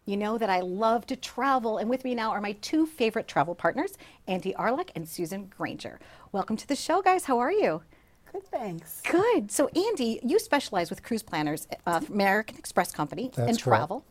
You know that I love to travel, and with me now are my two favorite travel partners, Andy Arluck and Susan Granger. Welcome to the show, guys. How are you? Good, thanks. Good. So, Andy, you specialize with cruise planners, American Express Company, That's and correct. travel,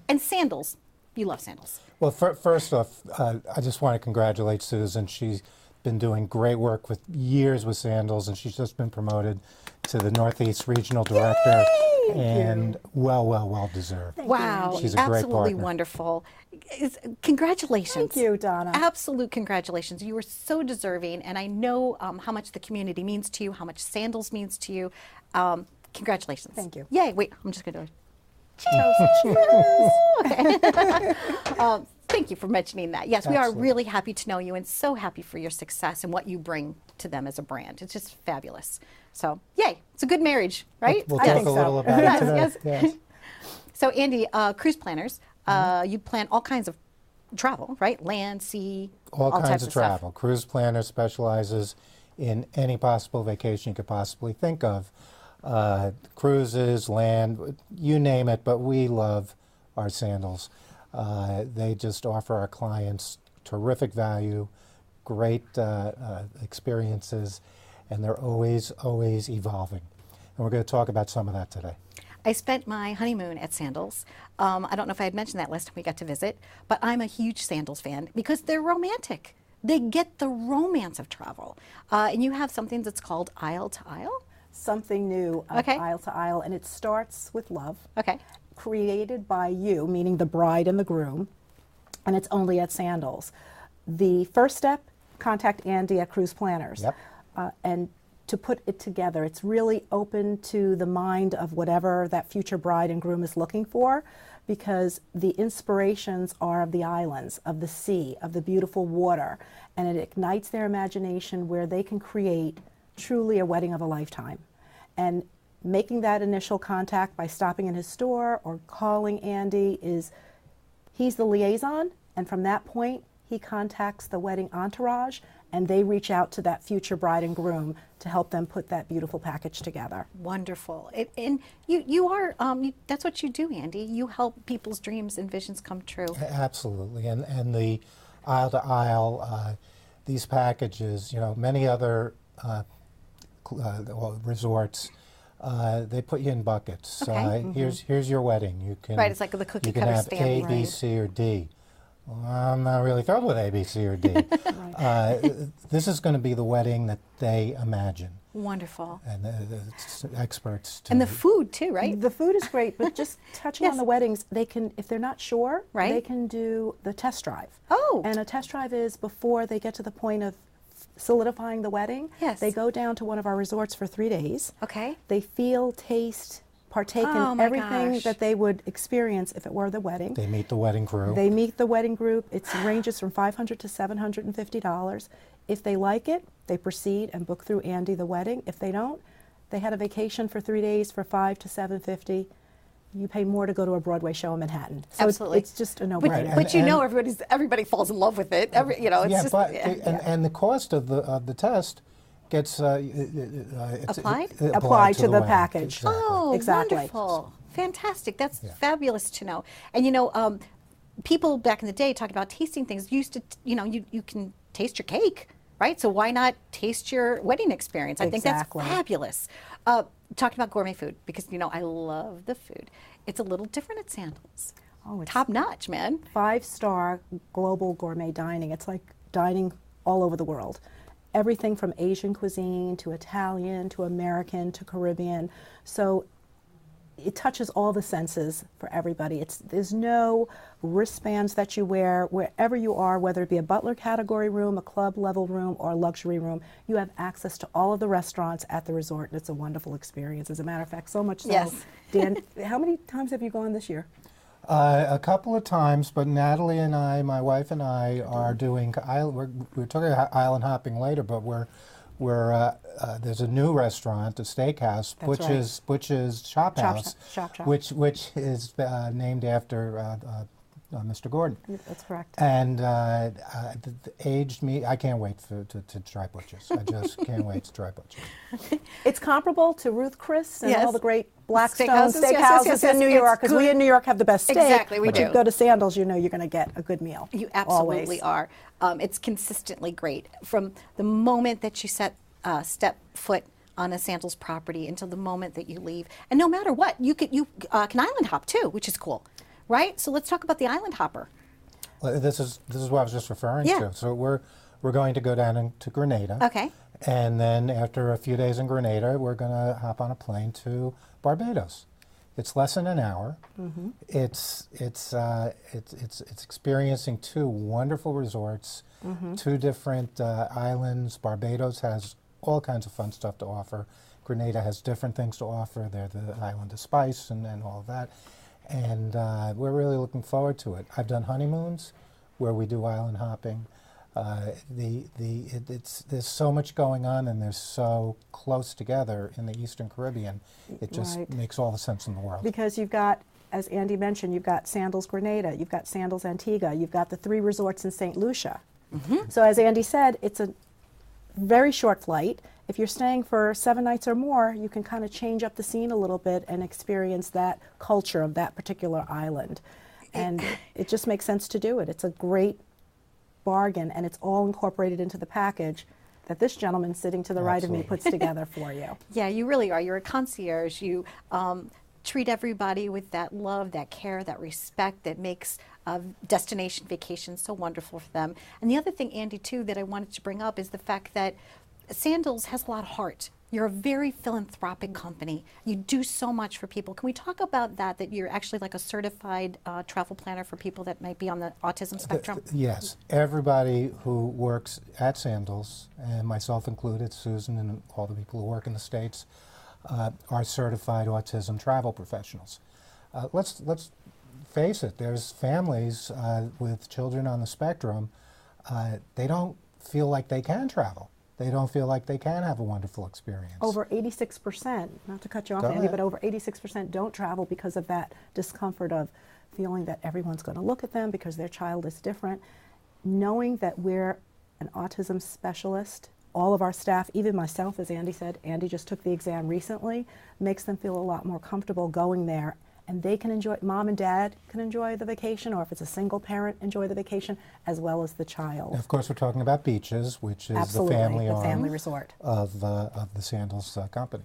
and Sandals. You love Sandals. Well, first off, I just want to congratulate Susan. She's been doing great work with years with Sandals, and she's just been promoted to the Northeast Regional Director, and well deserved. Wow, She's a great absolutely partner. wonderful. Congratulations. Thank you, Donna. Absolute congratulations. You are so deserving, and I know how much the community means to you, how much Sandals means to you. Congratulations. Thank you. Yay. Wait, I'm just going to do it. Thank you for mentioning that. Yes, we are Absolutely. really happy to know you and so happy for your success and what you bring to them as a brand. It's just fabulous. So, yay. It's a good marriage, right? We'll I talk think a little so. about Yes, it today. yes. Yes. So, Andy, cruise planners, you plan all kinds of travel, right? Land, sea, All kinds types of stuff. travel. Cruise Planner specializes in any possible vacation you could possibly think of. Cruises, land, you name it, but we love our Sandals. They just offer our clients terrific value, great experiences, and they're always evolving. And we're going to talk about some of that today. I spent my honeymoon at Sandals. I don't know if I had mentioned that last time we got to visit, but I'm a huge Sandals fan because they're romantic. They get the romance of travel. And you have something that's called Aisle to Aisle. Something new, Okay. aisle to aisle, and it starts with love. Okay. Created by you, meaning the bride and the groom, and it's only at Sandals. The first step, contact Andy at Cruise Planners. Yep. And to put it together, it's really open to the mind of whatever that future bride and groom is looking for, because the inspirations are of the islands, of the sea, of the beautiful water, and it ignites their imagination where they can create truly a wedding of a lifetime. And making that initial contact by stopping in his store or calling Andy he's the liaison, and from that point he contacts the wedding entourage and they reach out to that future bride and groom to help them put that beautiful package together. Wonderful. And you are, that's what you do, Andy. You help people's dreams and visions come true. Absolutely, and the aisle to aisle, these packages, you know, many other resorts, they put you in buckets. Okay. Here's your wedding. You can Right, it's like the cookie you can cutter have stamp. A, B, C, or D. Well, I'm not really thrilled with A, B, C, or D. This is going to be the wedding that they imagine, Wonderful. and the experts. And the food too, right? The food is great, but just touching Yes. on the weddings, they can, if they're not sure, Right. they can do the test drive. Oh. And a test drive is before they get to the point of solidifying the wedding. Yes. They go down to one of our resorts for 3 days. Okay. They feel, taste, partake Oh, in my everything gosh. that they would experience if it were the wedding. They meet the wedding crew. They meet the wedding group. It ranges from $500 to $750. If they like it, they proceed and book through Andy the wedding. If they don't, they had a vacation for 3 days for $500 to $750. You pay more to go to a Broadway show in Manhattan. So Absolutely. it's just a But, no-brainer. but you And- know, everybody falls in love with it. It's yeah, just but yeah. and the cost of the test gets it's Applied? Applied to the wedding. package. Exactly. Oh, Exactly. wonderful. Fantastic. That's Yeah. fabulous to know. And you know, people back in the day talking about tasting things used to, you can taste your cake, right? So why not taste your wedding experience? I think Exactly. that's fabulous. Talking about gourmet food, because I love the food. It's a little different at Sandals. Oh, it's Top notch, man. 5-star global gourmet dining. It's like dining all over the world. Everything from Asian cuisine to Italian to American to Caribbean. So it touches all the senses for everybody. There's no wristbands that you wear wherever you are, whether it be a butler category room, a club level room, or a luxury room. You have access to all of the restaurants at the resort, and it's a wonderful experience. As a matter of fact, so much so. Yes. Dan, how many times have you gone this year? A couple of times, but Natalie and I, my wife and I, are doing. We're talking about island hopping later, but there's a new restaurant, a steakhouse, That's right. Butch's Shop House, Shop. which is named after Mr. Gordon. That's correct. And aged me, I can't wait to try butchers. I just can't wait to try butchers. It's comparable to Ruth Chris and Yes. all the great Blackstone Steakhouses, steakhouses yes, in New it's York, because we good. in New York have the best steak. Exactly, we but do. you go to Sandals, you know you're going to get a good meal. You absolutely always. are. It's consistently great. From the moment that you step foot on a Sandals property until the moment that you leave. And no matter what, you can island hop too, which is cool, right? So let's talk about the island hopper. Well, this is what I was just referring Yeah. to. So we're going to go down to Grenada. Okay. And then after a few days in Grenada, we're going to hop on a plane to Barbados. It's less than an hour. Mm-hmm. It's experiencing two wonderful resorts, Mm-hmm. two different islands. Barbados has all kinds of fun stuff to offer. Grenada has different things to offer. They're the island of spice and all of that. And we're really looking forward to it. I've done honeymoons where we do island hopping. There's so much going on, and they're so close together in the Eastern Caribbean. It just Right. makes all the sense in the world. Because you've got, as Andy mentioned, you've got Sandals Grenada, you've got Sandals Antigua, you've got the 3 resorts in St. Lucia. Mm-hmm. So as Andy said, it's a very short flight. If you're staying for 7 nights or more, you can kind of change up the scene a little bit and experience that culture of that particular island. And it just makes sense to do it. It's a great bargain, and it's all incorporated into the package that this gentleman sitting to the right of me Absolutely. puts together for you. Yeah, you really are. You're a concierge. You treat everybody with that love, that care, that respect that makes destination vacations so wonderful for them. And the other thing, Andy, too, that I wanted to bring up is the fact that Sandals has a lot of heart. You're a very philanthropic company. You do so much for people. Can we talk about that you're actually like a certified travel planner for people that might be on the autism spectrum? Yes, everybody who works at Sandals, and myself included, Susan and all the people who work in the States, are certified autism travel professionals. Let's face it, there's families with children on the spectrum, they don't feel like they can travel. They don't feel like they can have a wonderful experience. Over 86%, not to cut you off, Go Andy, ahead. but over 86% don't travel because of that discomfort of feeling that everyone's going to look at them because their child is different. Knowing that we're an autism specialist, all of our staff, even myself, as Andy said, Andy just took the exam recently, makes them feel a lot more comfortable going there. And they can enjoy, mom and dad can enjoy the vacation, or if it's a single parent, enjoy the vacation, as well as the child. And of course, we're talking about Beaches, which is Absolutely, the family the arm family resort. of the Sandals company,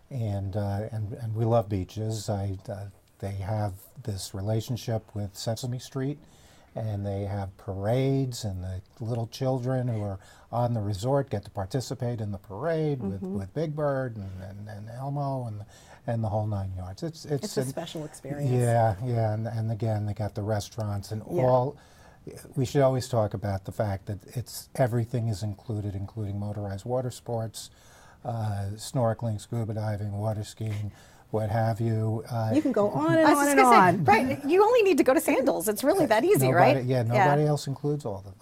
and we love Beaches. They have this relationship with Sesame Street, and they have parades, and the little children who are on the resort get to participate in the parade with Big Bird and Elmo and the whole 9 yards. It's a special experience. Yeah, and again, they got the restaurants and Yeah. all. We should always talk about the fact that everything is included, including motorized water sports, snorkeling, scuba diving, water skiing, what have you. You can go on and I was on just and gonna say, on. right? You only need to go to Sandals. It's really that easy, nobody, right? Yeah, nobody else includes all of that.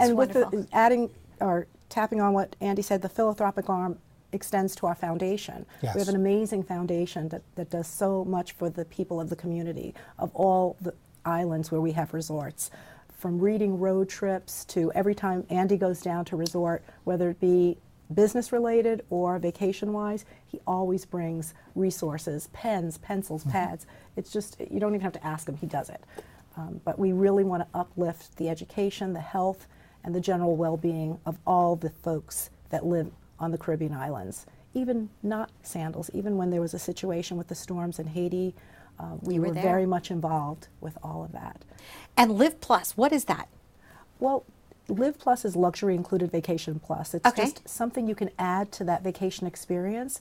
And with wonderful. the adding or tapping on what Andy said, the philanthropic arm extends to our foundation. Yes. We have an amazing foundation that does so much for the people of the community, of all the islands where we have resorts. From reading road trips to every time Andy goes down to resort, whether it be business related or vacation wise, he always brings resources, pens, pencils, pads. It's just, you don't even have to ask him, he does it. But we really want to uplift the education, the health, and the general well-being of all the folks that live on the Caribbean islands. Even not Sandals, even when there was a situation with the storms in Haiti, we You were were there. very much involved with all of that. And Live Plus, what is that? Well, Live Plus is Luxury Included Vacation Plus. It's Okay. just something you can add to that vacation experience.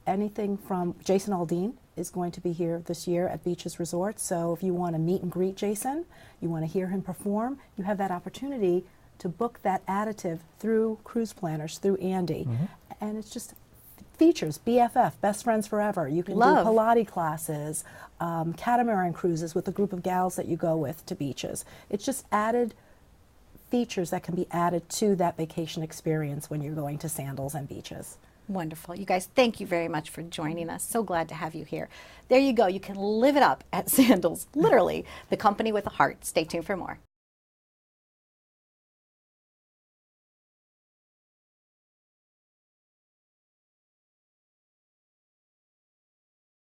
Anything from Jason Aldean is going to be here this year at Beaches Resort. So if you want to meet and greet Jason, you want to hear him perform, you have that opportunity to book that additive through Cruise Planners, through Andy. And it's just features, BFF, Best Friends Forever. You can Love. do Pilates classes, catamaran cruises with a group of gals that you go with to beaches. It's just added features that can be added to that vacation experience when you're going to Sandals and Beaches. Wonderful. You guys, thank you very much for joining us. So glad to have you here. There you go. You can live it up at Sandals, literally, the company with a heart. Stay tuned for more.